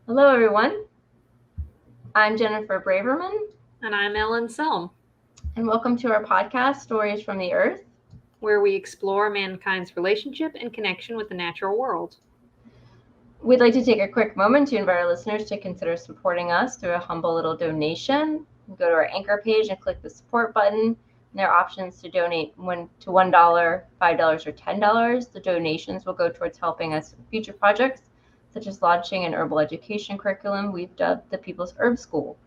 Hello, everyone. I'm Jennifer Braverman, And I'm Ellen Selm, and welcome to our podcast, Stories from the Earth. where we explore mankind's relationship and connection with the natural world. We'd like to take a quick moment to invite our listeners to consider supporting us through a humble little donation. Go to our Anchor page and click the support button. And there are options to donate to $1, $5, or $10. The donations will go towards helping us with future projects, such as launching an herbal education curriculum we've dubbed the People's Herb School,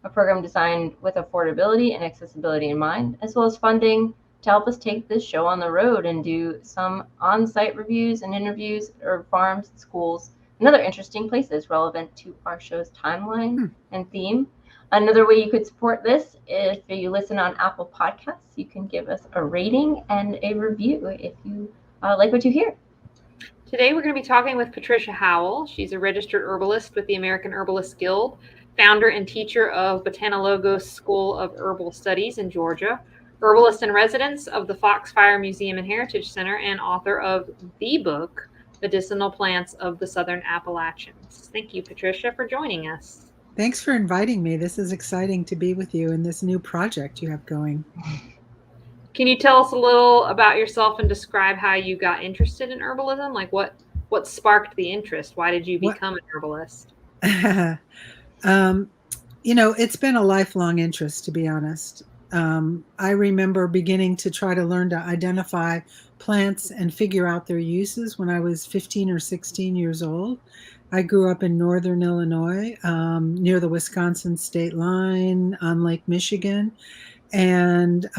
a program designed with affordability and accessibility in mind, as well as funding to help us take this show on the road and do some on-site reviews and interviews at herb farms, schools, and other interesting places relevant to our show's timeline and theme. Another way you could support this, if you listen on Apple Podcasts, you can give us a rating and a review if you like what you hear. Today we're going to be talking with Patricia Howell. She's a registered herbalist with the American Herbalist Guild, founder and teacher of Botanologos School of Herbal Studies in Georgia, herbalist in residence of the Foxfire Museum and Heritage Center, and author of the book, Medicinal Plants of the Southern Appalachians. Thank you, Patricia, for joining us. Thanks for inviting me. This is exciting to be with you in this new project you have going. Can you tell us a little about yourself and describe how you got interested in herbalism? Like what sparked the interest? Why did you become an herbalist? It's been a lifelong interest, to be honest. I remember beginning to try to learn to identify plants and figure out their uses when I was 15 or 16 years old. I grew up in northern Illinois, near the Wisconsin state line on Lake Michigan. And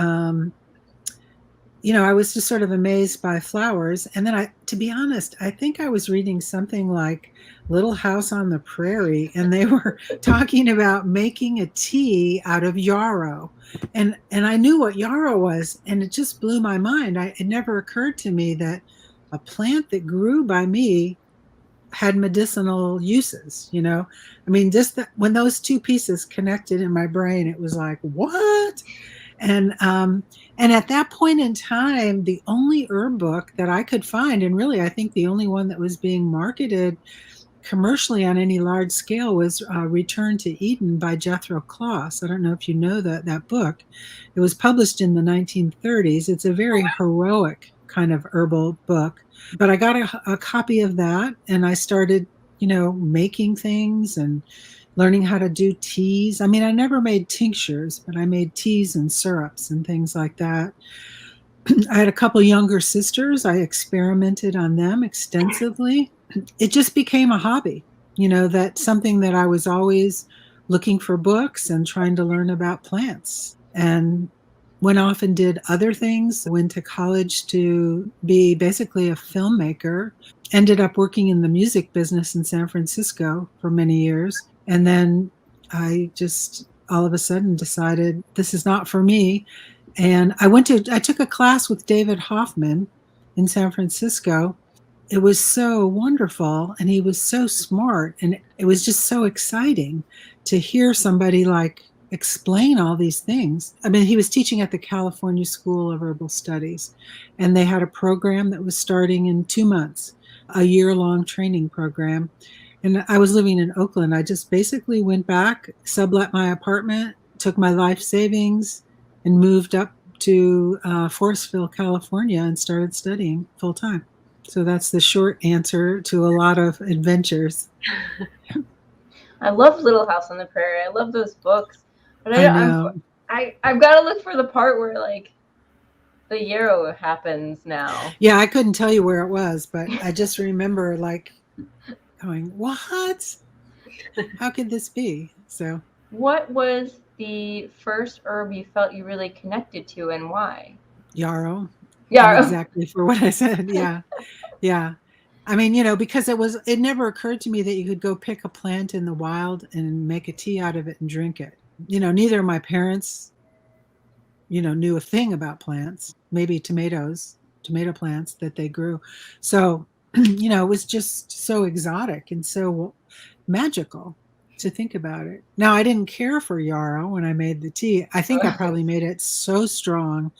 I was just sort of amazed by flowers. And then to be honest, I think I was reading something like Little House on the Prairie, and they were talking about making a tea out of yarrow. And I knew what yarrow was, and it just blew my mind. It never occurred to me that a plant that grew by me had medicinal uses, I mean, just when those two pieces connected in my brain, it was like, what? And at that point in time, the only herb book that I could find, and really I think the only one that was being marketed commercially on any large scale, was Return to Eden by Jethro Kloss. I don't know if you know that book. It was published in the 1930s. It's a very heroic kind of herbal book. But I got a copy of that, and I started, making things and learning how to do teas. I mean, I never made tinctures, but I made teas and syrups and things like that. I had a couple younger sisters. I experimented on them extensively. It just became a hobby, that's something that I was always looking for books and trying to learn about plants. And went off and did other things. Went to college to be basically a filmmaker. Ended up working in the music business in San Francisco for many years. And then I just all of a sudden decided this is not for me. And I took a class with David Hoffman in San Francisco. It was so wonderful, and he was so smart, and it was just so exciting to hear somebody like explain all these things. I mean, he was teaching at the California School of Herbal Studies, and they had a program that was starting in 2 months, a year-long training program. And I was living in Oakland. I just basically went back, sublet my apartment, took my life savings, and moved up to Forestville, California, and started studying full time. So that's the short answer to a lot of adventures. I love Little House on the Prairie. I love those books. But I've got to look for the part where like the yarrow happens now. Yeah, I couldn't tell you where it was, but I just remember like going, what? How could this be? So what was the first herb you felt you really connected to, and why? Yarrow. Yarrow. Exactly for what I said. Yeah. Yeah. I mean, because it never occurred to me that you could go pick a plant in the wild and make a tea out of it and drink it. Neither of my parents, knew a thing about plants, maybe tomato plants that they grew. So, it was just so exotic and so magical to think about it. Now, I didn't care for yarrow when I made the tea. I think I probably made it so strong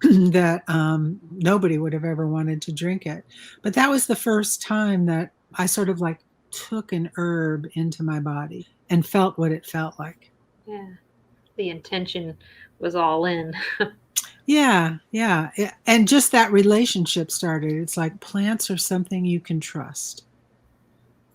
that nobody would have ever wanted to drink it. But that was the first time that I sort of like took an herb into my body and felt what it felt like. Yeah. The intention was all in. Yeah. And just that relationship started. It's like plants are something you can trust,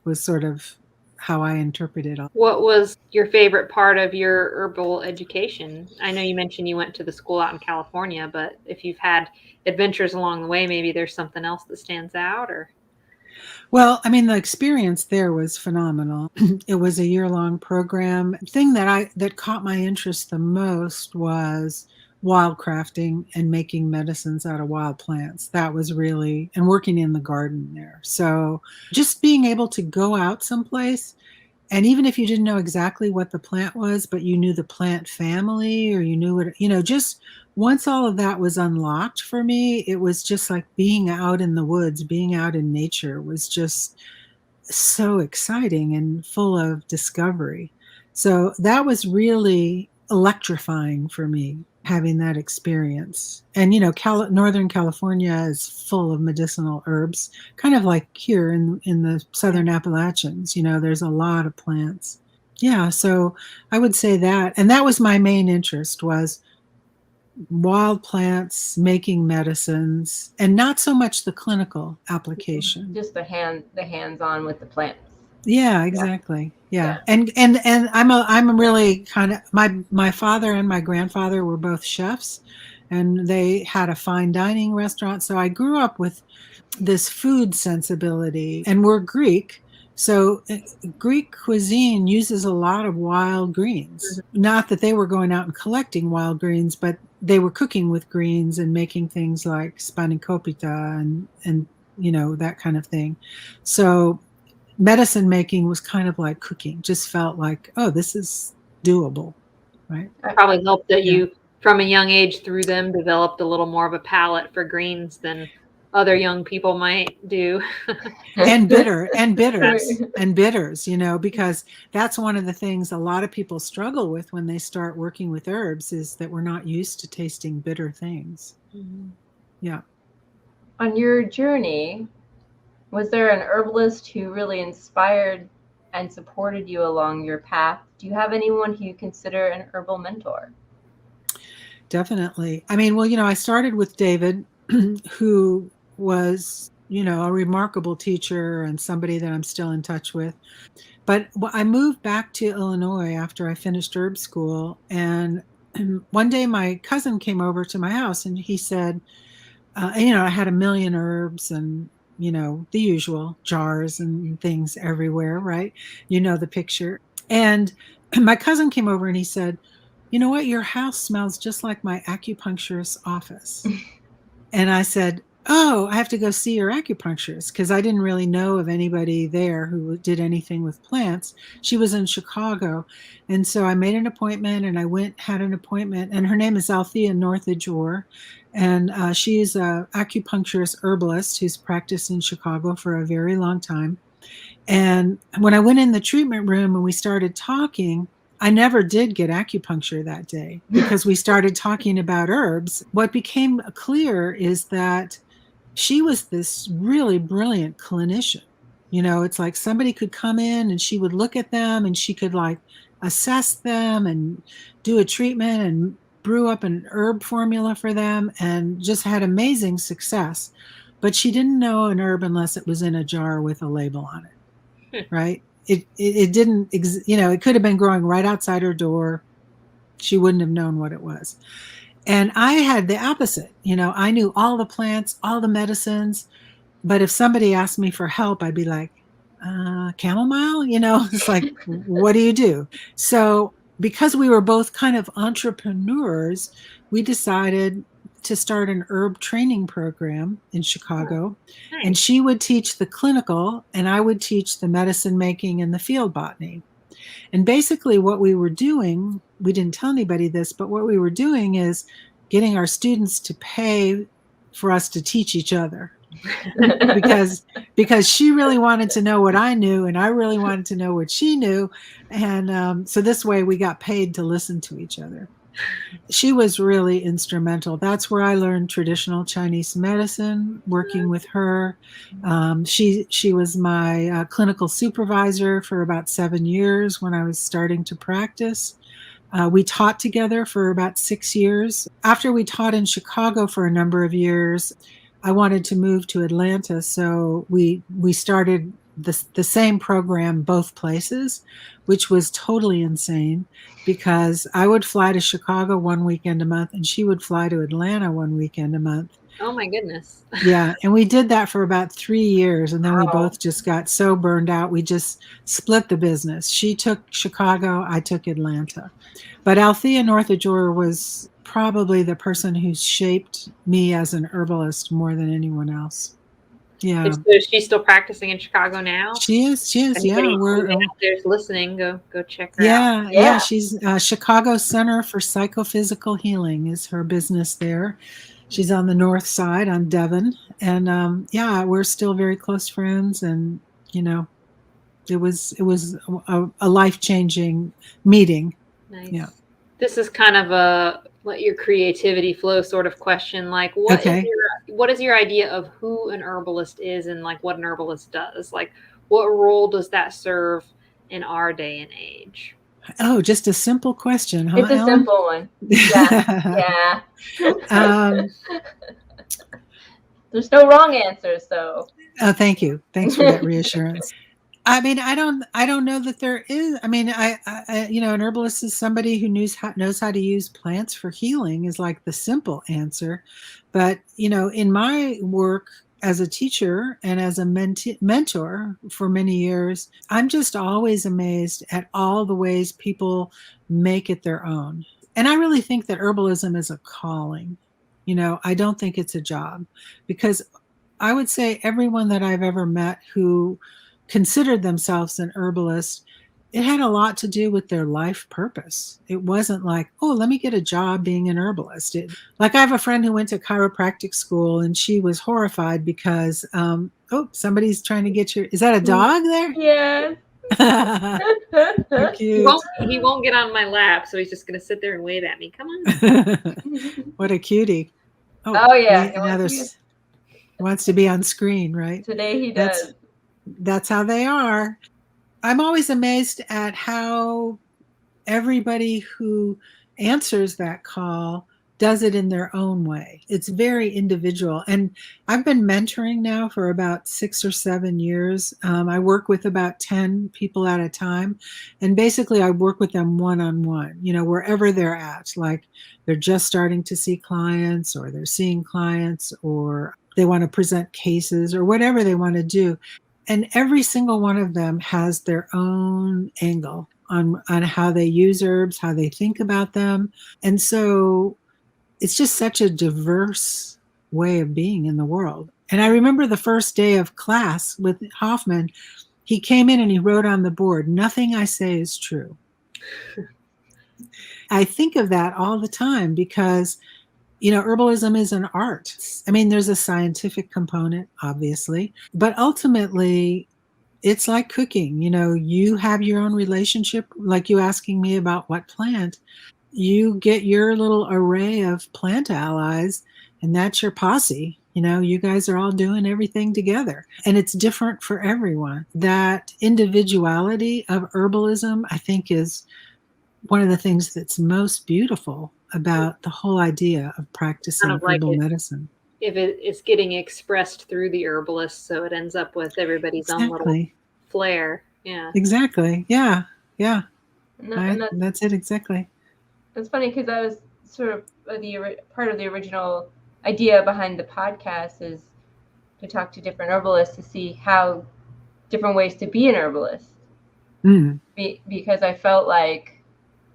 was sort of how I interpreted it. What was your favorite part of your herbal education? I know you mentioned you went to the school out in California, but if you've had adventures along the way, maybe there's something else that stands out, or? Well, I mean, the experience there was phenomenal. It was a year-long program. The thing that caught my interest the most was wildcrafting and making medicines out of wild plants. That was really, and working in the garden there. So just being able to go out someplace, and even if you didn't know exactly what the plant was, but you knew the plant family, or you knew what, just once all of that was unlocked for me, it was just like being out in the woods, being out in nature was just so exciting and full of discovery. So that was really electrifying for me, having that experience. And, Northern California is full of medicinal herbs, kind of like here in the Southern Appalachians. There's a lot of plants. Yeah, so I would say that. And that was my main interest, was wild plants, making medicines, and not so much the clinical application. Just the hands-on with the plants. Yeah, exactly. Yeah. And I'm really kind of, my father and my grandfather were both chefs, and they had a fine dining restaurant. So I grew up with this food sensibility, and we're Greek. So Greek cuisine uses a lot of wild greens. Not that they were going out and collecting wild greens, but they were cooking with greens and making things like spanakopita and that kind of thing. So medicine making was kind of like cooking, just felt like, oh, this is doable, right? It probably helped that you, from a young age through them, developed a little more of a palate for greens than other young people might do. and bitters, because that's one of the things a lot of people struggle with when they start working with herbs, is that we're not used to tasting bitter things. Mm-hmm. Yeah. On your journey, was there an herbalist who really inspired and supported you along your path? Do you have anyone who you consider an herbal mentor? Definitely. I mean, well, I started with David, who was, a remarkable teacher and somebody that I'm still in touch with. But I moved back to Illinois after I finished herb school. And one day my cousin came over to my house, and he said, I had a million herbs and, the usual jars and things everywhere, right? The picture. And my cousin came over and he said, you know what? Your house smells just like my acupuncturist's office. And I said, oh, I have to go see your acupuncturist, because I didn't really know of anybody there who did anything with plants. She was in Chicago. And so I made an appointment, and I had an appointment, and her name is Althea Northage-Orr. And she's an acupuncturist herbalist who's practiced in Chicago for a very long time. And when I went in the treatment room and we started talking, I never did get acupuncture that day, because we started talking about herbs. What became clear is that she was this really brilliant clinician. It's like somebody could come in and she would look at them and she could like assess them and do a treatment and brew up an herb formula for them, and just had amazing success. But she didn't know an herb unless it was in a jar with a label on it, right? It didn't, it could have been growing right outside her door. She wouldn't have known what it was. And I had the opposite. I knew all the plants, all the medicines, but if somebody asked me for help, I'd be like, chamomile, it's like, what do you do? So because we were both kind of entrepreneurs, we decided to start an herb training program in Chicago. Nice. And she would teach the clinical and I would teach the medicine making and the field botany. And basically what we were doing, we didn't tell anybody this, but what we were doing is getting our students to pay for us to teach each other. because she really wanted to know what I knew, and I really wanted to know what she knew. And so this way we got paid to listen to each other. She was really instrumental. That's where I learned traditional Chinese medicine, working with her. She was my clinical supervisor for about 7 years when I was starting to practice. We taught together for about 6 years. After we taught in Chicago for a number of years, I wanted to move to Atlanta, so we started the same program both places, which was totally insane because I would fly to Chicago one weekend a month and she would fly to Atlanta one weekend a month. Oh my goodness. Yeah, and we did that for about 3 years, and then we Wow. both just got so burned out. We just split the business. She took Chicago, I took Atlanta. But Althea North Ajor was probably the person who shaped me as an herbalist more than anyone else. Yeah. So she's still practicing in Chicago now? She is. Yeah, Anybody we're out there's listening, go check her out. yeah. She's Chicago Center for Psychophysical Healing is her business there. She's on the north side on Devon, and yeah, we're still very close friends. And you know, it was a life-changing meeting. Nice. Yeah. This is kind of a let your creativity flow sort of question. Like, what is your idea of who an herbalist is and like what an herbalist does? Like, what role does that serve in our day and age? Oh, just a simple question, huh? It's a Ellen? simple one. Yeah. Yeah. There's no wrong answers, though. Oh, thank you. Thanks for that reassurance. I mean, I don't know that there is. I mean, I an herbalist is somebody who knows how to use plants for healing is like the simple answer. But in my work as a teacher and as a mentor for many years, I'm just always amazed at all the ways people make it their own. And I really think that herbalism is a calling. I don't think it's a job, because I would say everyone that I've ever met who considered themselves an herbalist, it had a lot to do with their life purpose. It wasn't like, oh, let me get a job being an herbalist. Like I have a friend who went to chiropractic school and she was horrified because, somebody's trying to get is that a dog there? Yeah. So cute. He won't get on my lap, so he's just going to sit there and wave at me. Come on. What a cutie. Oh yeah. He wants to be on screen, right? Today he does. That's how they are. I'm always amazed at how everybody who answers that call does it in their own way. It's very individual. And I've been mentoring now for about 6 or 7 years. I work with about 10 people at a time. And basically I work with them one-on-one, wherever they're at. Like they're just starting to see clients, or they're seeing clients, or they want to present cases, or whatever they want to do. And every single one of them has their own angle on how they use herbs, how they think about them. And so it's just such a diverse way of being in the world. And I remember the first day of class with Hoffman, he came in and he wrote on the board, "Nothing I say is true." I think of that all the time because herbalism is an art. I mean, there's a scientific component, obviously, but ultimately it's like cooking. You have your own relationship, like you asking me about what plant. You get your little array of plant allies, and that's your posse. You guys are all doing everything together, and it's different for everyone. That individuality of herbalism, I think, is one of the things that's most beautiful about the whole idea of practicing herbal medicine. If it's getting expressed through the herbalist, so it ends up with everybody's own little flair. Yeah. Exactly. Yeah. Yeah. That's it. Exactly. It's funny because that was sort of part of the original idea behind the podcast, is to talk to different herbalists to see how different ways to be an herbalist. Because I felt like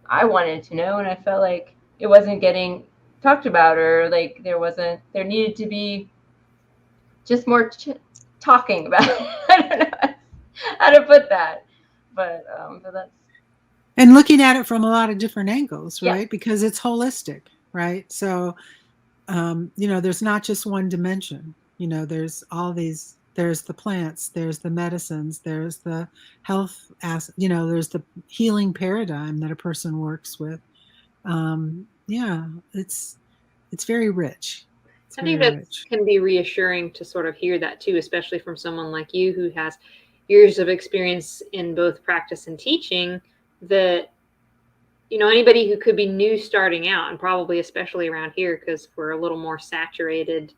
I wanted to know, and I felt like it wasn't getting talked about, or like there needed to be just more talking about it. I don't know how to put that, but that's. And looking at it from a lot of different angles, right? Yeah. Because it's holistic, right? So, there's not just one dimension. There's all these. There's the plants, there's the medicines, there's the health, there's the healing paradigm that a person works with. yeah, it's very rich. It's I think very that rich. can be reassuring to sort of hear that too, especially from someone like you who has years of experience in both practice and teaching, that anybody who could be new starting out, and probably especially around here because we're a little more saturated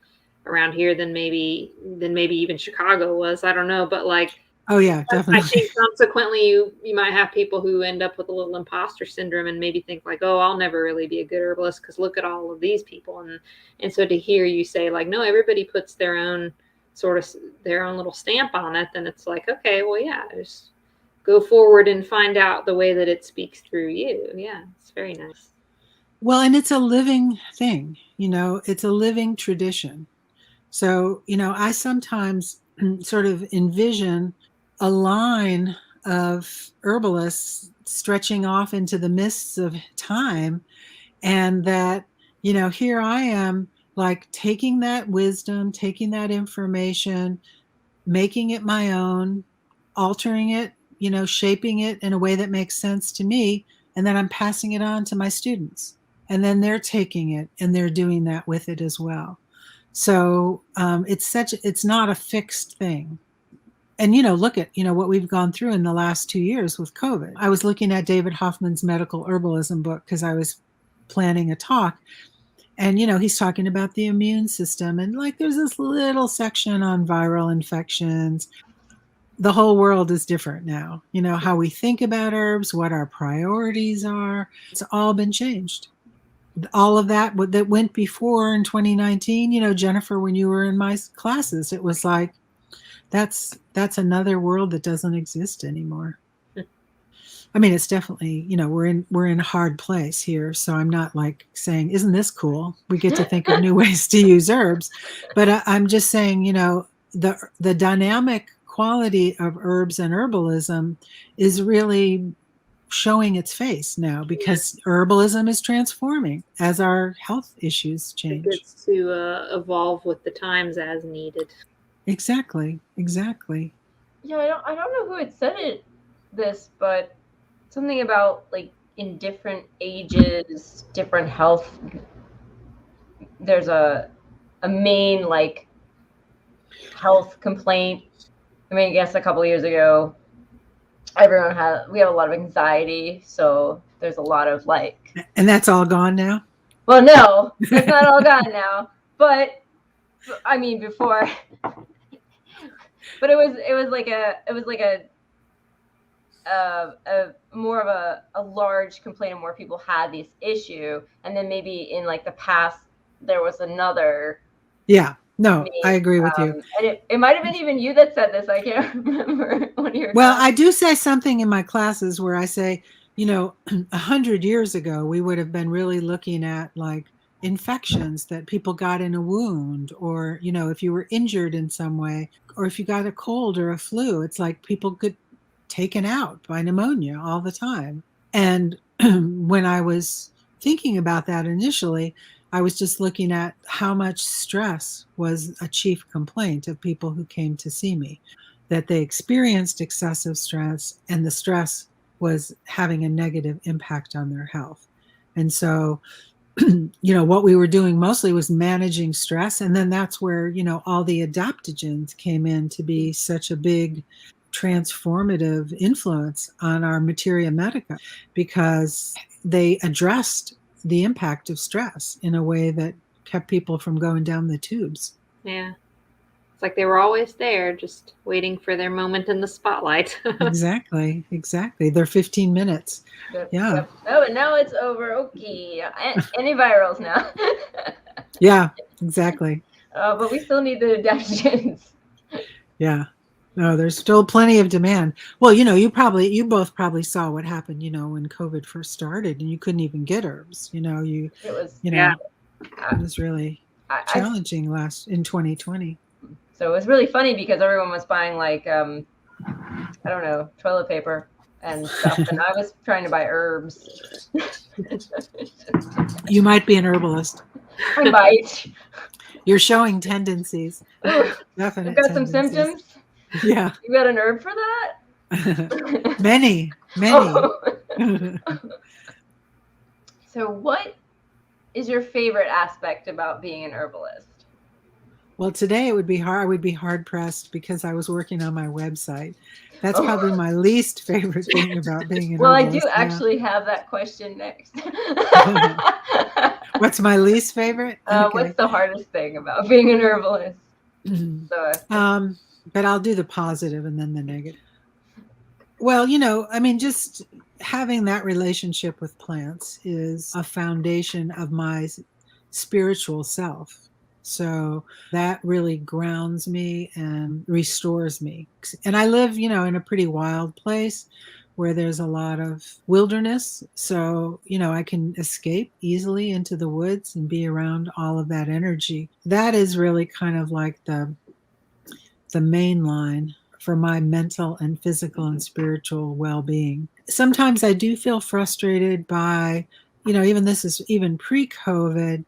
around here than maybe even Chicago was. I don't know, but like, Oh yeah, I definitely. think consequently you might have people who end up with a little imposter syndrome and maybe think like, oh, I'll never really be a good herbalist because look at all of these people. And so to hear you say like, no, everybody puts their own little stamp on it, then it's like, okay, well, yeah, just go forward and find out the way that it speaks through you. Yeah, it's very nice. Well, and it's a living thing, it's a living tradition. So, I sometimes sort of envision a line of herbalists stretching off into the mists of time, and that, here I am, like taking that wisdom, taking that information, making it my own, altering it, shaping it in a way that makes sense to me, and then I'm passing it on to my students. And then they're taking it and they're doing that with it as well. So it's not a fixed thing. And look at what we've gone through in the last 2 years with COVID. I was looking at David Hoffman's medical herbalism book because I was planning a talk, and he's talking about the immune system, and like there's this little section on viral infections. The whole world is different now. How we think about herbs, what our priorities are, it's all been changed. All of that went before in 2019, Jennifer, when you were in my classes, it was like that's another world that doesn't exist anymore. I mean, it's definitely, we're in a hard place here, so I'm not like saying, isn't this cool, we get to think of new ways to use herbs, but I'm just saying, the dynamic quality of herbs and herbalism is really showing its face now, because herbalism is transforming as our health issues change. It gets to evolve with the times as needed. Exactly. Yeah, I don't know who had said this, but something about like in different ages, different health. There's a main like health complaint. I mean, I guess a couple of years ago, we have a lot of anxiety, so there's a lot of like. And that's all gone now? Well, no, it's not all gone now, but I mean before. But it was like a more of a large complaint, and more people had this issue, and then maybe in like the past there was another. Yeah, no, I agree with you. And it might have been even you that said this. I can't remember one of your. Well, I do say something in my classes where I say, 100 years ago, we would have been really looking at like infections that people got in a wound, or, if you were injured in some way, or if you got a cold or a flu, it's like people get taken out by pneumonia all the time. And when I was thinking about that initially, I was just looking at how much stress was a chief complaint of people who came to see me, that they experienced excessive stress, and the stress was having a negative impact on their health. And so, what we were doing mostly was managing stress. And then that's where, all the adaptogens came in to be such a big transformative influence on our materia medica, because they addressed the impact of stress in a way that kept people from going down the tubes. Yeah. It's like they were always there, just waiting for their moment in the spotlight. Exactly. They're 15 minutes. Yep, Yeah. Yep. Oh, and now it's over. Okay. Antivirals now. Yeah, exactly. But we still need the adaptogens. Yeah. No, there's still plenty of demand. Well, you both probably saw what happened, when COVID first started, and you couldn't even get herbs. It was really challenging in 2020. So it was really funny because everyone was buying like, I don't know, toilet paper and stuff, and I was trying to buy herbs. You might be an herbalist. I might. You're showing tendencies. Definite. You've got some symptoms. Yeah. You got an herb for that? Many. So what is your favorite aspect about being an herbalist? Well, today it would be hard. I would be hard pressed because I was working on my website. That's probably my least favorite thing about being an Well, I herbalist. do actually have that question next. What's my least favorite? Okay. What's the hardest thing about being an herbalist? But I'll do the positive and then the negative. Well, you know, I mean, just having that relationship with plants is a foundation of my spiritual self. So that really grounds me and restores me. And I live, you know, in a pretty wild place where there's a lot of wilderness. So, you know, I can escape easily into the woods and be around all of that energy. That is really kind of like the main line for my mental and physical and spiritual well-being. Sometimes I do feel frustrated by, you know, even pre-COVID,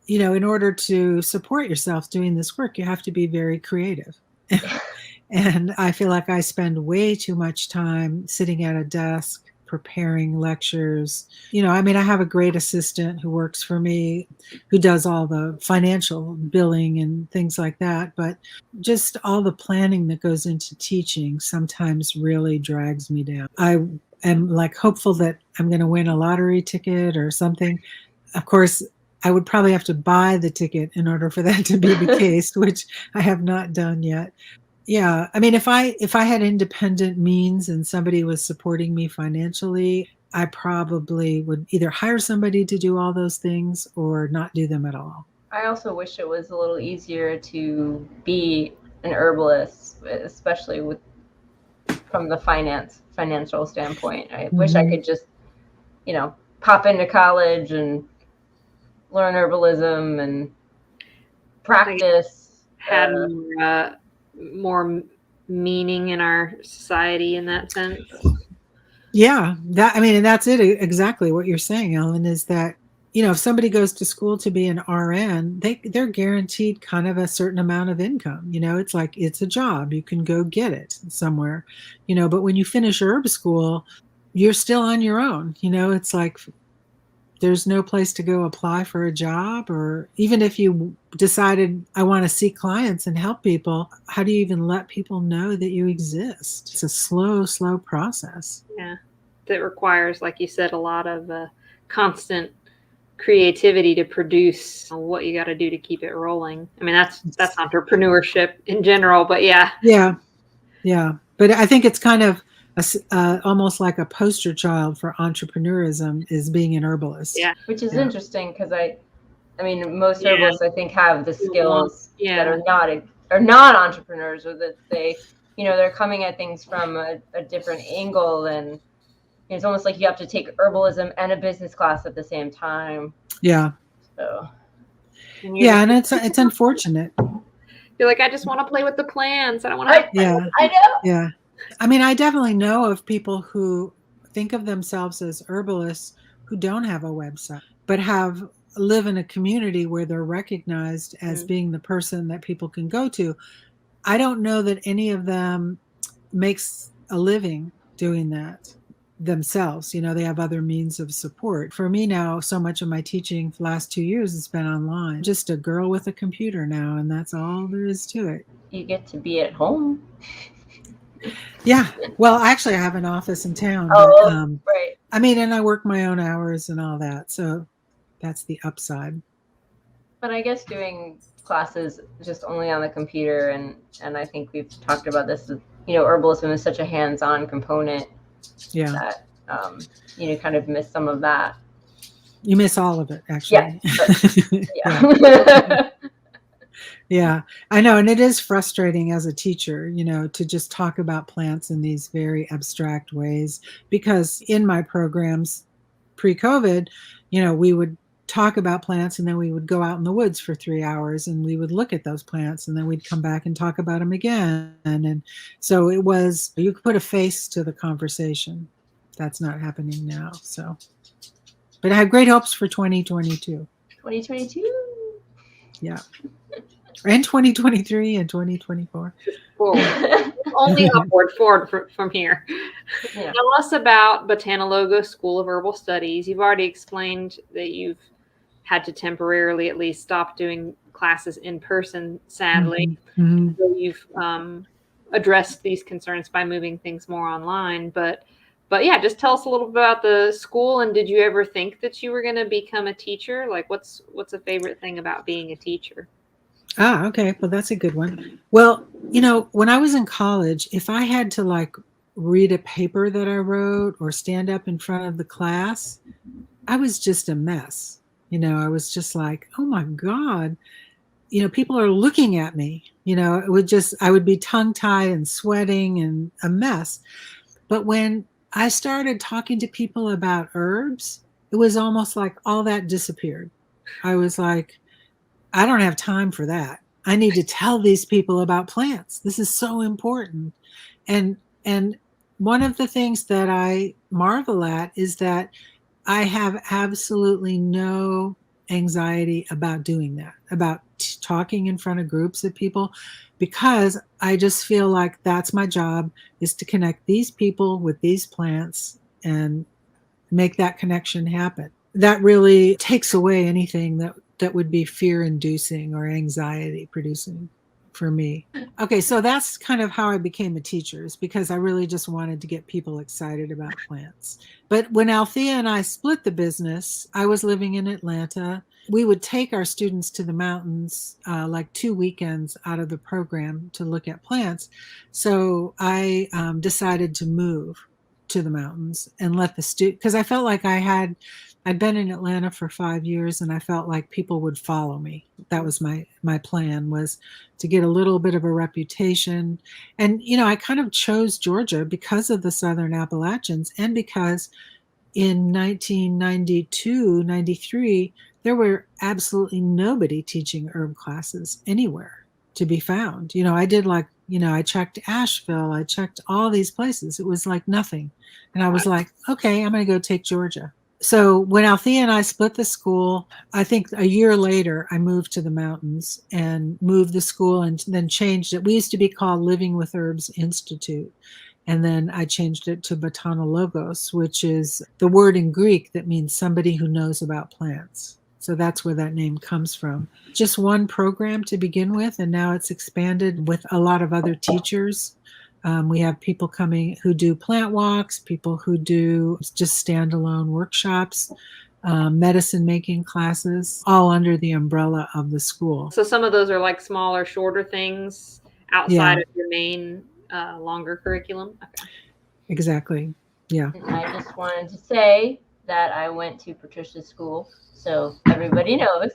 you know, in order to support yourself doing this work, you have to be very creative. And I feel like I spend way too much time sitting at a desk preparing lectures. You know, I mean, I have a great assistant who works for me, who does all the financial billing and things like that. But just all the planning that goes into teaching sometimes really drags me down. I am like hopeful that I'm going to win a lottery ticket or something. Of course, I would probably have to buy the ticket in order for that to be the case, which I have not done yet. Yeah, I mean, if I had independent means and somebody was supporting me financially, I probably would either hire somebody to do all those things or not do them at all. I also wish it was a little easier to be an herbalist, especially from the financial standpoint. I wish I could just, you know, pop into college and learn herbalism and practice. Had more meaning in our society in that sense. Yeah, and that's it exactly what you're saying, Ellen, is that, you know, if somebody goes to school to be an RN, they're guaranteed kind of a certain amount of income. You know, it's like it's a job. You can go get it somewhere, you know, but when you finish herb school, you're still on your own. You know, it's like there's no place to go apply for a job, or even if you decided I want to see clients and help people, how do you even let people know that you exist? It's a slow process. Yeah, that requires, like you said, a lot of constant creativity to produce what you got to do to keep it rolling. I mean, that's entrepreneurship in general, but yeah. But I think it's kind of almost like a poster child for entrepreneurism is being an herbalist. Yeah, which is interesting because I mean, most herbalists I think have the skills that are not entrepreneurs, or that they, you know, they're coming at things from a different angle, and it's almost like you have to take herbalism and a business class at the same time. Yeah. So. Yeah, and it's unfortunate. You're like, I just want to play with the plants. I don't want to. I know. Yeah. I mean, I definitely know of people who think of themselves as herbalists who don't have a website, but live in a community where they're recognized as being the person that people can go to. I don't know that any of them makes a living doing that themselves. You know, they have other means of support. For me now, so much of my teaching for the last 2 years has been online. Just a girl with a computer now, and that's all there is to it. You get to be at home. Yeah. Well, actually, I have an office in town. Oh, but, right. I mean, and I work my own hours and all that. So that's the upside. But I guess doing classes just only on the computer, and I think we've talked about this, you know, herbalism is such a hands-on component that, you know, kind of miss some of that. You miss all of it, actually. Yeah. Yeah, I know. And it is frustrating as a teacher, you know, to just talk about plants in these very abstract ways, because in my programs pre-COVID, you know, we would talk about plants and then we would go out in the woods for 3 hours and we would look at those plants and then we'd come back and talk about them again. And so it was, you could put a face to the conversation. That's not happening now. So, but I have great hopes for 2022. 2022? Yeah. And 2023 and 2024. Only forward from here. Yeah. Tell us about Botanologo School of Herbal Studies. You've already explained that you've had to temporarily at least stop doing classes in person, sadly. Mm-hmm. So you've addressed these concerns by moving things more online. But yeah, just tell us a little bit about the school. And did you ever think that you were going to become a teacher? Like, what's a favorite thing about being a teacher? Ah, okay. Well, that's a good one. Well, when I was in college, if I had to like read a paper that I wrote or stand up in front of the class, I was just a mess. I was just like, oh my God, people are looking at me. I would be tongue tied and sweating and a mess. But when I started talking to people about herbs, it was almost like all that disappeared. I was like, I don't have time for that. I need to tell these people about plants. This is so important. And one of the things that I marvel at is that I have absolutely no anxiety about doing that, about talking in front of groups of people, because I just feel like that's my job, is to connect these people with these plants and make that connection happen. That really takes away anything that would be fear inducing or anxiety producing for me. Okay, so that's kind of how I became a teacher, is because I really just wanted to get people excited about plants. But when Althea and I split the business, I was living in Atlanta. We would take our students to the mountains like 2 weekends out of the program to look at plants. So I decided to move to the mountains and let the student, because I felt like I'd been in Atlanta for 5 years and I felt like people would follow me. That was my plan, was to get a little bit of a reputation. And, I kind of chose Georgia because of the Southern Appalachians, and because in 1992, 93, there were absolutely nobody teaching herb classes anywhere to be found. I did I checked Asheville, I checked all these places. It was like nothing. And I was like, okay, I'm going to go take Georgia. So when Althea and I split the school, I think a year later, I moved to the mountains and moved the school and then changed it. We used to be called Living with Herbs Institute. And then I changed it to Botanologos, which is the word in Greek that means somebody who knows about plants. So that's where that name comes from. Just one program to begin with, and now it's expanded with a lot of other teachers. We have people coming who do plant walks, people who do just standalone workshops, medicine making classes, all under the umbrella of the school. So some of those are like smaller, shorter things outside of your main longer curriculum. Okay. Exactly. Yeah. And I just wanted to say that I went to Patricia's school, so everybody knows.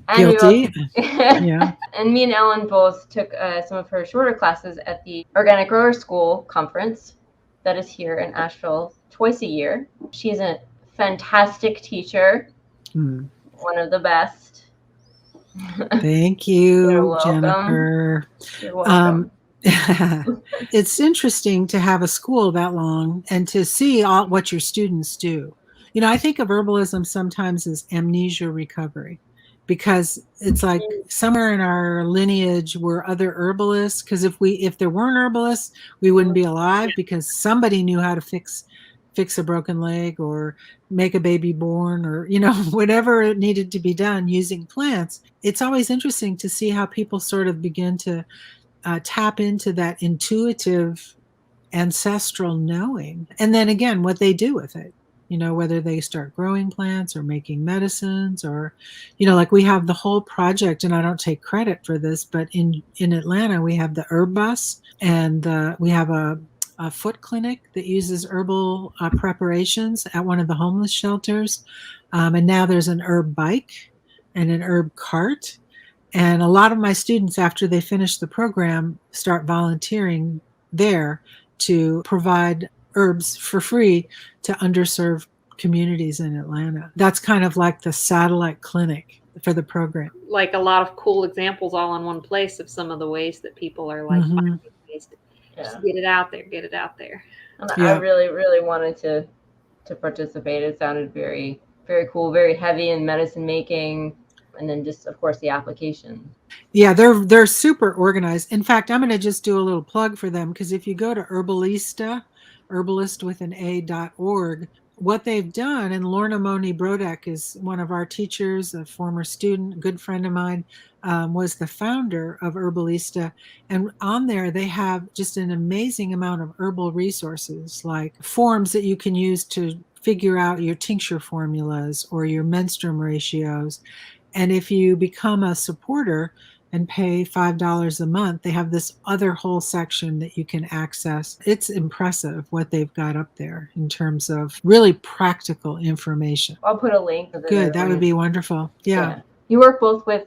And Guilty. Yeah. And me and Ellen both took some of her shorter classes at the Organic Grower School conference that is here in Asheville twice a year. She's a fantastic teacher, one of the best. Thank you, You're welcome. Jennifer. You're welcome. It's interesting to have a school that long and to see what your students do. I think of herbalism sometimes as amnesia recovery, because it's like somewhere in our lineage were other herbalists, because if there weren't herbalists, we wouldn't be alive, because somebody knew how to fix a broken leg or make a baby born, or whatever needed to be done using plants. It's always interesting to see how people sort of begin to tap into that intuitive ancestral knowing, and then again what they do with it, whether they start growing plants or making medicines, or like we have the whole project, and I don't take credit for this, but in Atlanta we have the herb bus, and we have a foot clinic that uses herbal preparations at one of the homeless shelters, and now there's an herb bike and an herb cart. And a lot of my students, after they finish the program, start volunteering there to provide herbs for free to underserved communities in Atlanta. That's kind of like the satellite clinic for the program. Like a lot of cool examples all in one place of some of the ways that people are like finding ways to just get it out there. And I really, really wanted to participate. It sounded very, very cool, very heavy in medicine making. And then just, of course, the application. Yeah, they're super organized. In fact, I'm going to just do a little plug for them, because if you go to Herbalista, herbalistwithana.org. What they've done, and Lorna Moni Brodak is one of our teachers, a former student, a good friend of mine, was the founder of Herbalista. And on there, they have just an amazing amount of herbal resources, like forms that you can use to figure out your tincture formulas or your menstruum ratios. And if you become a supporter and pay $5 a month, they have this other whole section that you can access. It's impressive what they've got up there in terms of really practical information. I'll put a link. Good, that would be wonderful. Yeah. You work both with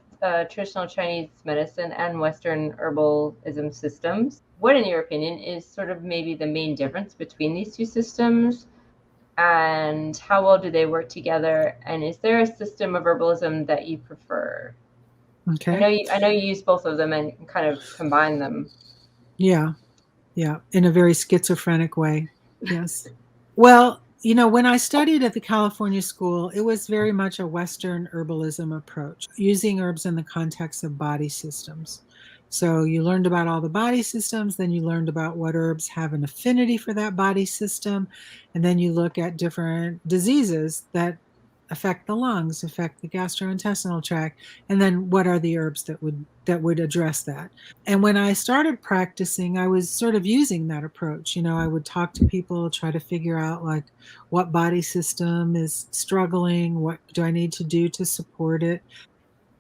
traditional Chinese medicine and Western herbalism systems. What, in your opinion, is sort of maybe the main difference between these two systems? And how well do they work together? And is there a system of herbalism that you prefer? Okay. I know you use both of them and kind of combine them. Yeah, in a very schizophrenic way. Yes. Well, when I studied at the California school, it was very much a Western herbalism approach, using herbs in the context of body systems. So you learned about all the body systems, then you learned about what herbs have an affinity for that body system, and then you look at different diseases that affect the lungs, affect the gastrointestinal tract, and then what are the herbs that would address that. And when I started practicing, I was sort of using that approach. I would talk to people, try to figure out like what body system is struggling, what do I need to do to support it.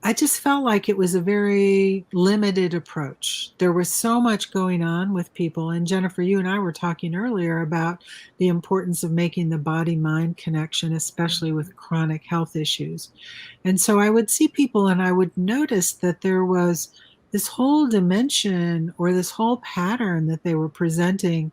I just felt like it was a very limited approach. There was so much going on with people. And Jennifer, you and I were talking earlier about the importance of making the body-mind connection, especially with chronic health issues. And so I would see people and I would notice that there was this whole dimension or this whole pattern that they were presenting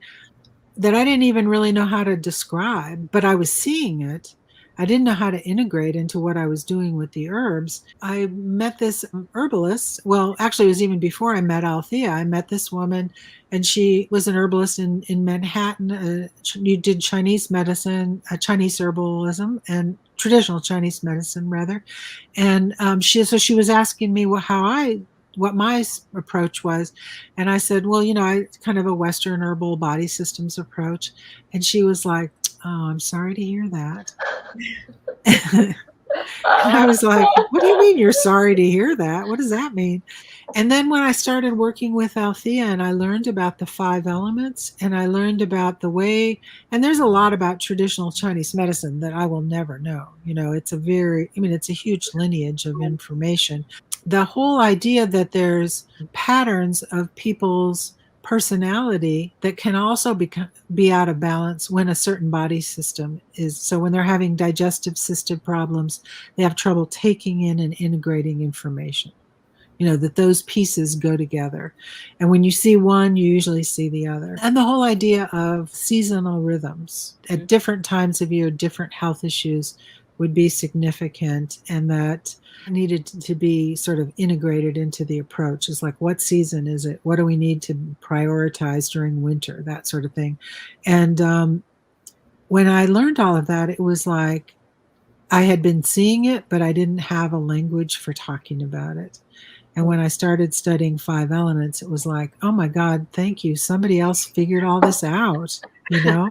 that I didn't even really know how to describe, but I was seeing it. I didn't know how to integrate into what I was doing with the herbs. I met this herbalist. Well, actually, it was even before I met Althea. I met this woman, and she was an herbalist in Manhattan. You did Chinese medicine, Chinese herbalism, and traditional Chinese medicine, rather. And she was asking me what my approach was. And I said, well, I kind of a Western herbal body systems approach. And she was like, oh, I'm sorry to hear that. And I was like, what do you mean you're sorry to hear that? What does that mean? And then when I started working with Althea and I learned about the 5 elements and I learned about the way, and there's a lot about traditional Chinese medicine that I will never know. It's a huge lineage of information. The whole idea that there's patterns of people's personality that can also be out of balance when a certain body system is. So when they're having digestive system problems, they have trouble taking in and integrating information. That those pieces go together. And when you see one, you usually see the other. And the whole idea of seasonal rhythms at different times of year, different health issues would be significant, and that needed to be sort of integrated into the approach. It's like, what season is it? What do we need to prioritize during winter? That sort of thing. And when I learned all of that, it was like I had been seeing it, but I didn't have a language for talking about it. And when I started studying 5 elements, it was like, oh my God, thank you. Somebody else figured all this out, Yeah.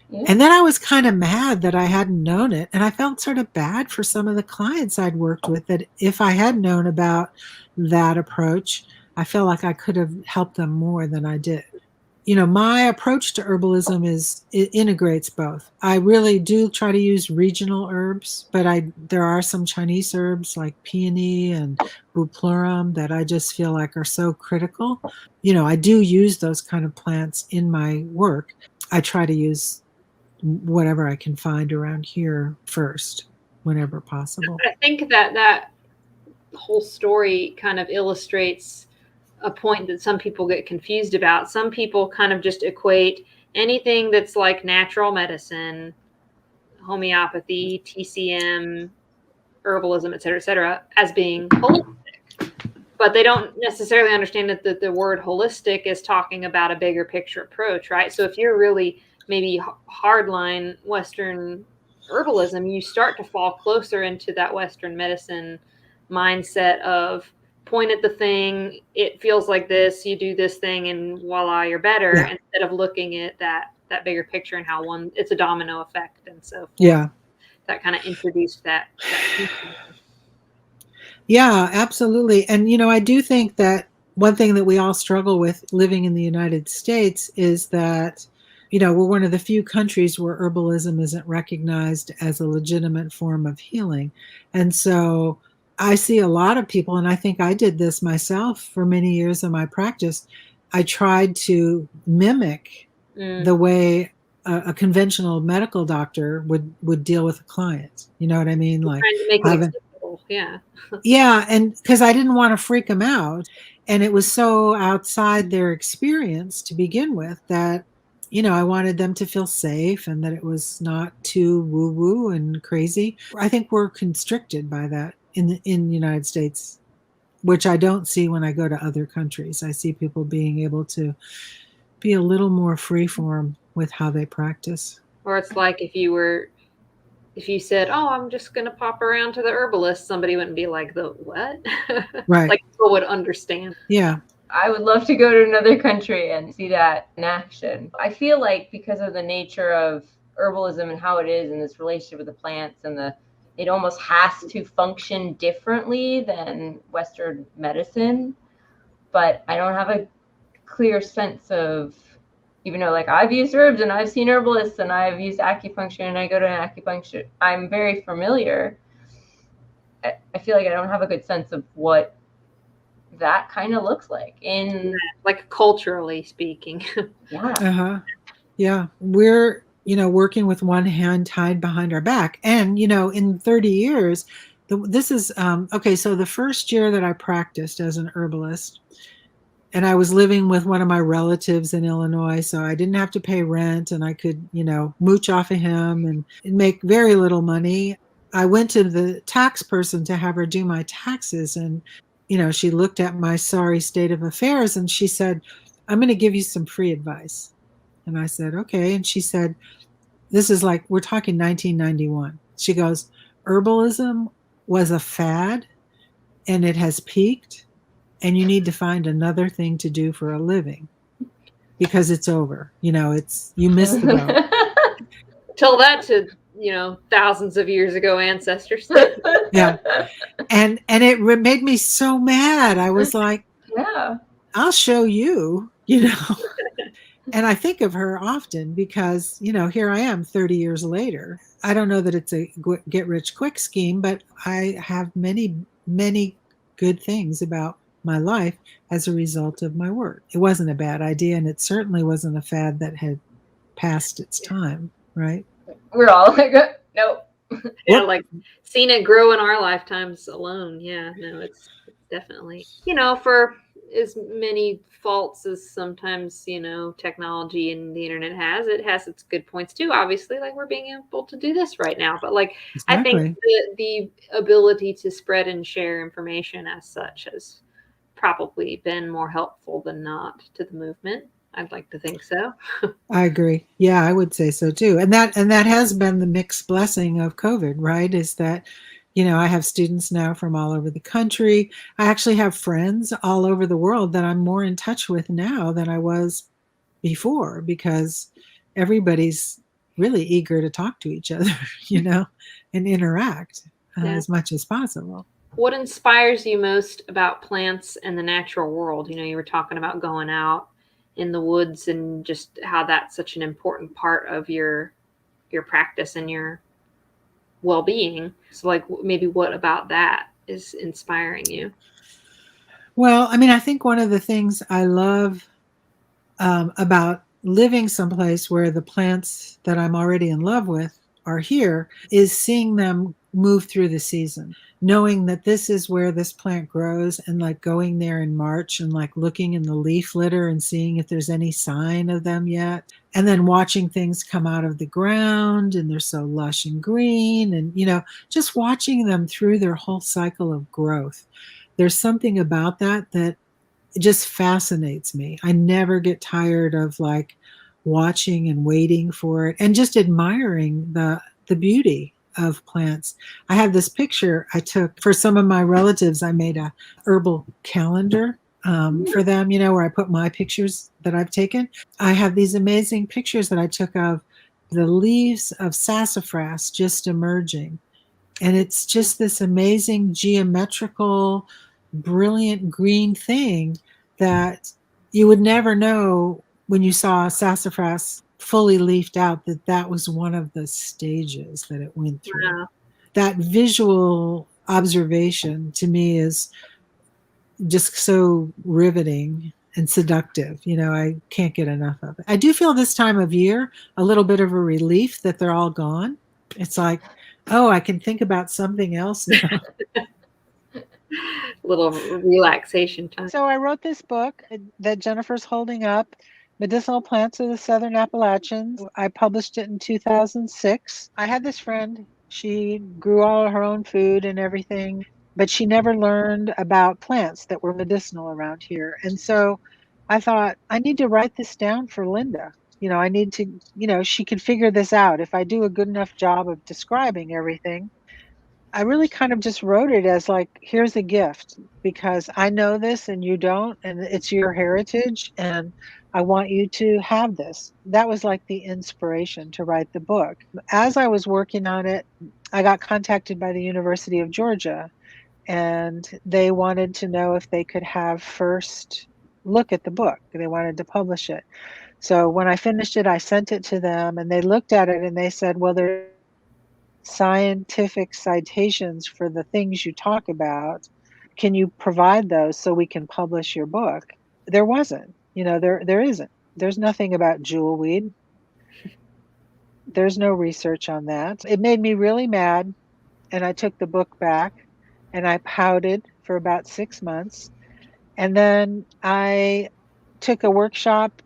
And then I was kind of mad that I hadn't known it. And I felt sort of bad for some of the clients I'd worked with, that if I had known about that approach, I felt like I could have helped them more than I did. My approach to herbalism it integrates both. I really do try to use regional herbs, but there are some Chinese herbs like peony and bupleurum that I just feel like are so critical. I do use those kind of plants in my work. I try to use whatever I can find around here first, whenever possible. I think that whole story kind of illustrates a point that some people get confused about. Some people kind of just equate anything that's like natural medicine, homeopathy, TCM, herbalism, et cetera, as being holistic. But they don't necessarily understand that the word holistic is talking about a bigger picture approach, right? So if you're really maybe hardline Western herbalism, you start to fall closer into that Western medicine mindset of point at the thing, it feels like this, you do this thing, and voila, you're better, instead of looking at that that bigger picture and how it's a domino effect. And so Yeah. that kind of introduced that. Yeah, absolutely. And, I do think that one thing that we all struggle with living in the United States is that, we're one of the few countries where herbalism isn't recognized as a legitimate form of healing. And so I see a lot of people, and I think I did this myself for many years in my practice. I tried to mimic the way a conventional medical doctor would deal with a client. You know what I mean? Like trying to make it acceptable. Yeah. Yeah, and because I didn't want to freak them out, and it was so outside their experience to begin with that, I wanted them to feel safe and that it was not too woo-woo and crazy. I think we're constricted by that in the United States, which I don't see when I go to other countries. I see people being able to be a little more freeform with how they practice. Or it's like if you said, "Oh, I'm just going to pop around to the herbalist," somebody wouldn't be like, "The what?" Right. Like people would understand. Yeah. I would love to go to another country and see that in action. I feel like because of the nature of herbalism and how it is and this relationship with the plants and it almost has to function differently than Western medicine. But I don't have a clear sense of, even though like I've used herbs and I've seen herbalists and I've used acupuncture and I go to an acupuncture, I'm very familiar. I feel like I don't have a good sense of what that kind of looks like in like culturally speaking. Yeah. Uh-huh. Yeah. We're, working with one hand tied behind our back. And, in 30 years, this is, okay, so the first year that I practiced as an herbalist, and I was living with one of my relatives in Illinois, so I didn't have to pay rent and I could, mooch off of him and make very little money. I went to the tax person to have her do my taxes, and she looked at my sorry state of affairs and she said, "I'm going to give you some free advice." And I said, "Okay." And she said, this is like, we're talking 1991. She goes, "Herbalism was a fad and it has peaked, and you need to find another thing to do for a living because it's over. You missed the boat." Tell that to, thousands of years ago ancestors. Yeah. And it made me so mad. I was like, Yeah, "I'll show you," And I think of her often because, here I am 30 years later. I don't know that it's a get rich quick scheme, but I have many, many good things about my life as a result of my work. It wasn't a bad idea, and it certainly wasn't a fad that had passed its time, right? we're all like, nope. Yeah, like seen it grow in our lifetimes alone. Yeah, no, it's definitely, for as many faults as sometimes, technology and the internet has, it has its good points too. Obviously, like we're being able to do this right now, but like Exactly. I think the ability to spread and share information as such has probably been more helpful than not to the movement. I'd like to think so. I agree. Yeah, I would say so too. And that has been the mixed blessing of COVID, right? Is that, I have students now from all over the country. I actually have friends all over the world that I'm more in touch with now than I was before, because everybody's really eager to talk to each other, and interact as much as possible. What inspires you most about plants and the natural world? You were talking about going out in the woods and just how that's such an important part of your practice and your well-being. So like maybe what about that is inspiring you? Well, I think one of the things I love about living someplace where the plants that I'm already in love with are here is seeing them move through the season, knowing that this is where this plant grows, and like going there in March and like looking in the leaf litter and seeing if there's any sign of them yet. And then watching things come out of the ground and they're so lush and green, and, just watching them through their whole cycle of growth. There's something about that just fascinates me. I never get tired of like watching and waiting for it and just admiring the beauty of plants. I have this picture I took for some of my relatives. I made a herbal calendar for them, where I put my pictures that I've taken. I have these amazing pictures that I took of the leaves of sassafras just emerging. And it's just this amazing geometrical, brilliant green thing that you would never know when you saw sassafras fully leafed out that was one of the stages that it went through. Wow. That visual observation to me is just so riveting and seductive. I can't get enough of it. I do feel this time of year a little bit of a relief that they're all gone. It's like, oh, I can think about something else now. Little relaxation time. So I wrote this book that Jennifer's holding up, Medicinal Plants of the Southern Appalachians. I published it in 2006. I had this friend. She grew all her own food and everything, but she never learned about plants that were medicinal around here. And so I thought, I need to write this down for Linda. I need to, she could figure this out. If I do a good enough job of describing everything, I really kind of just wrote it as like, here's a gift because I know this and you don't, and it's your heritage, and I want you to have this. That was like the inspiration to write the book. As I was working on it, I got contacted by the University of Georgia, and they wanted to know if they could have first look at the book. They wanted to publish it. So when I finished it, I sent it to them, and they looked at it and they said, well, there's scientific citations for the things you talk about. Can you provide those so we can publish your book? There wasn't. There isn't. There's nothing about jewelweed. There's no research on that. It made me really mad, and I took the book back and I pouted for about 6 months. And then I took a workshop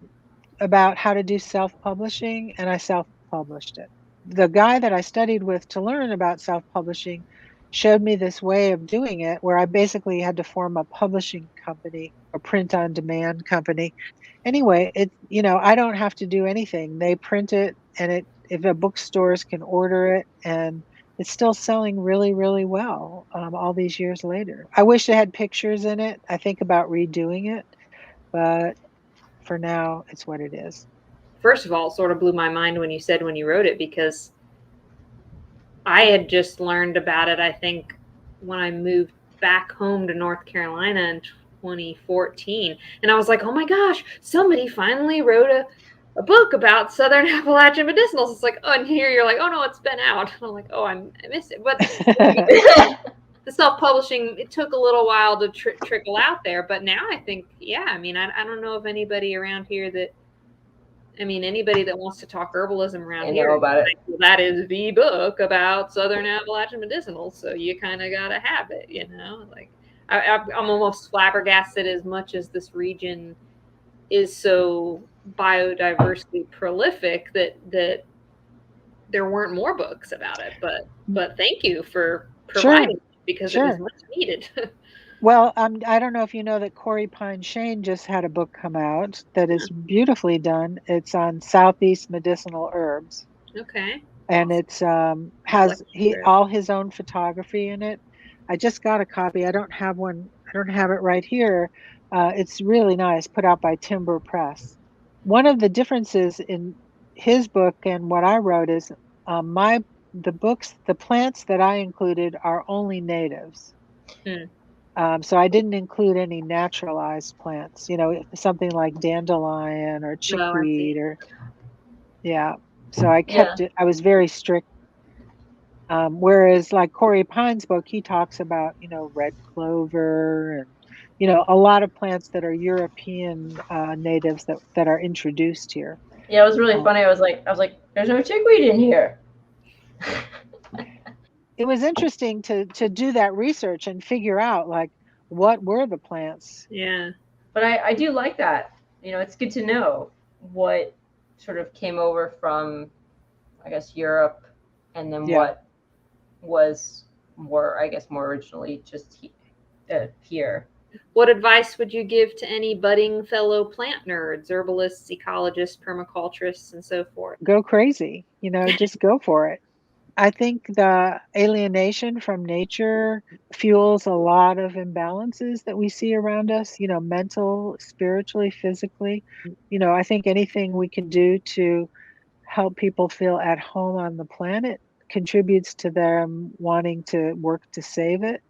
about how to do self-publishing, and I self-published it. The guy that I studied with to learn about self-publishing showed me this way of doing it where I basically had to form a publishing company, a print-on-demand company. Anyway, I don't have to do anything. They print it, and if a bookstores can order it, and it's still selling really, really well all these years later. I wish it had pictures in it. I think about redoing it, but for now, it's what it is. First of all, it sort of blew my mind when you said when you wrote it, because I had just learned about it, I think, when I moved back home to North Carolina in 2014. And I was like, oh my gosh, somebody finally wrote a book about Southern Appalachian medicinals. It's like, oh, and here you're like, oh no, it's been out. And I'm like, oh, I missed it. But the self-publishing, it took a little while to trickle out there. But now I think, yeah, I mean, I don't know of anybody around here anybody that wants to talk herbalism around here, about it. Well, that is the book about Southern Appalachian medicinals, so you kind of got to have it, Like, I'm almost flabbergasted, as much as this region is so biodiversity prolific, that there weren't more books about it. But thank you for providing it, because it was much needed. Well, I don't know if you know that Corey Pine Shane just had a book come out that is beautifully done. It's on Southeast medicinal herbs. Okay. And it's has all his own photography in it. I just got a copy. I don't have one. I don't have it right here. It's really nice, put out by Timber Press. One of the differences in his book and what I wrote is the plants that I included are only natives. So I didn't include any naturalized plants, something like dandelion or chickweed So I kept it. I was very strict. Whereas like Corey Pine's book, he talks about, red clover and, a lot of plants that are European natives that are introduced here. Yeah, it was really funny. I was like, there's no chickweed in here. It was interesting to do that research and figure out like what were the plants. Yeah. But I do like that. It's good to know what sort of came over from, I guess, Europe, and then what was more originally just here. What advice would you give to any budding fellow plant nerds, herbalists, ecologists, permaculturists, and so forth? Go crazy, just go for it. I think the alienation from nature fuels a lot of imbalances that we see around us, mental, spiritually, physically. I think anything we can do to help people feel at home on the planet contributes to them wanting to work to save it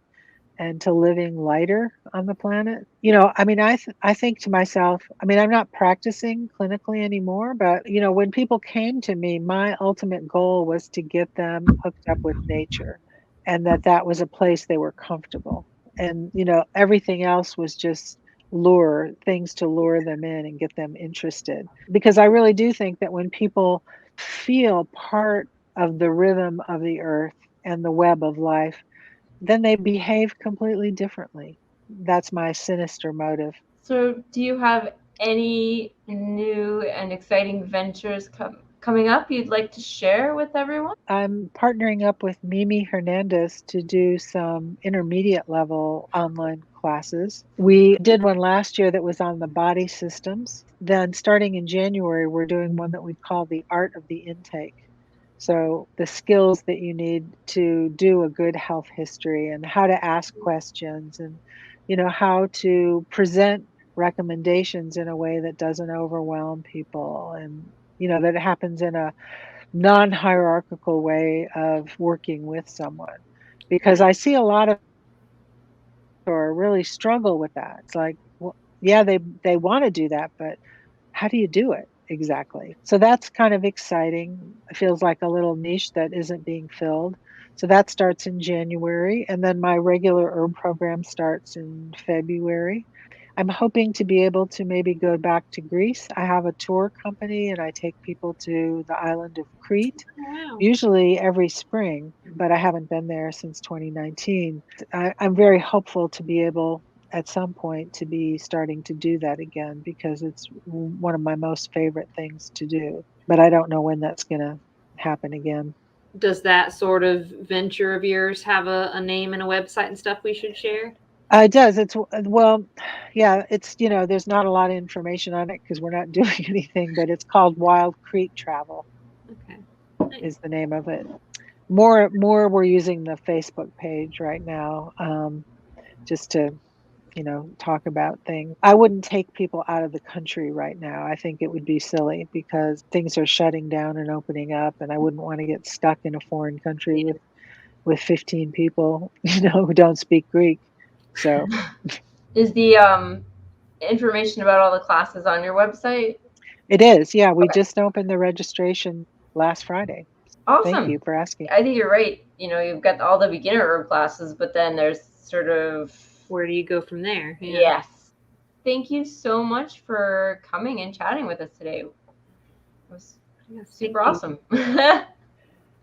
and to living lighter on the planet. I think to myself, I'm not practicing clinically anymore, but when people came to me, my ultimate goal was to get them hooked up with nature, and that was a place they were comfortable. And everything else was just things to lure them in and get them interested. Because I really do think that when people feel part of the rhythm of the earth and the web of life, then they behave completely differently. That's my sinister motive. So, do you have any new and exciting ventures coming up you'd like to share with everyone? I'm partnering up with Mimi Hernandez to do some intermediate level online classes. We did one last year that was on the body systems. Then, starting in January, we're doing one that we call the art of the intake. So, the skills that you need to do a good health history and how to ask questions and, how to present recommendations in a way that doesn't overwhelm people and, that it happens in a non-hierarchical way of working with someone. Because I see a lot of or really struggle with that. It's like, well, yeah, they want to do that, but how do you do it exactly? So that's kind of exciting. It feels like a little niche that isn't being filled. So that starts in January, and then my regular herb program starts in February. I'm hoping to be able to maybe go back to Greece. I have a tour company and I take people to the island of Crete, Wow. usually every spring, but I haven't been there since 2019. I'm very hopeful to be able at some point to be starting to do that again because it's one of my most favorite things to do. But I don't know when that's going to happen again. Does that sort of venture of yours have a name and a website and stuff we should share? It does. Well, yeah, there's not a lot of information on it because we're not doing anything, but it's called Wild Crete Travel Okay. is the name of it. More, we're using the Facebook page right now, just to, talk about things. I wouldn't take people out of the country right now. I think it would be silly because things are shutting down and opening up, and I wouldn't want to get stuck in a foreign country with 15 people, who don't speak Greek. So Is the information about all the classes on your website? it is. Yeah, we Okay. just opened the registration last Friday. Awesome. Thank you for asking. I think you're right. You've got all the beginner herb classes, but then there's sort of where do you go from there? Yeah. Yes. Thank you so much for coming and chatting with us today. It was super awesome.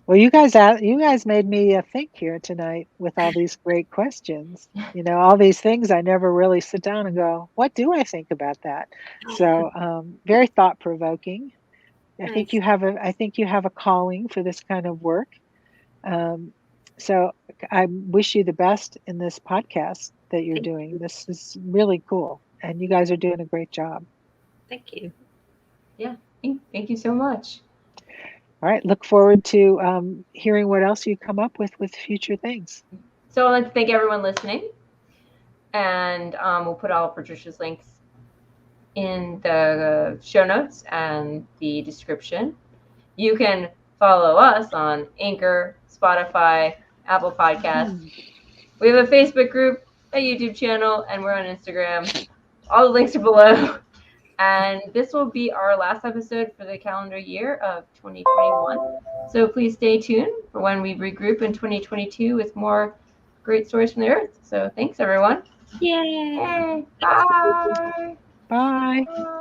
Well, you guys made me think here tonight with all these great questions. All these things I never really sit down and go, what do I think about that? So very thought provoking. Nice. I think you have a calling for this kind of work. So I wish you the best in this podcast that you're doing. This is really cool, and you guys are doing a great job. Thank you. Yeah, thank you so much. All right, look forward to hearing what else you come up with future things. So I'd like to thank everyone listening, and we'll put all of Patricia's links in the show notes and the description. You can follow us on Anchor, Spotify, Apple Podcasts. We have a Facebook group, a YouTube channel, and we're on Instagram. All the links are below. And this will be our last episode for the calendar year of 2021. So please stay tuned for when we regroup in 2022 with more great stories from the earth. So thanks, everyone. Yay. Bye. Bye.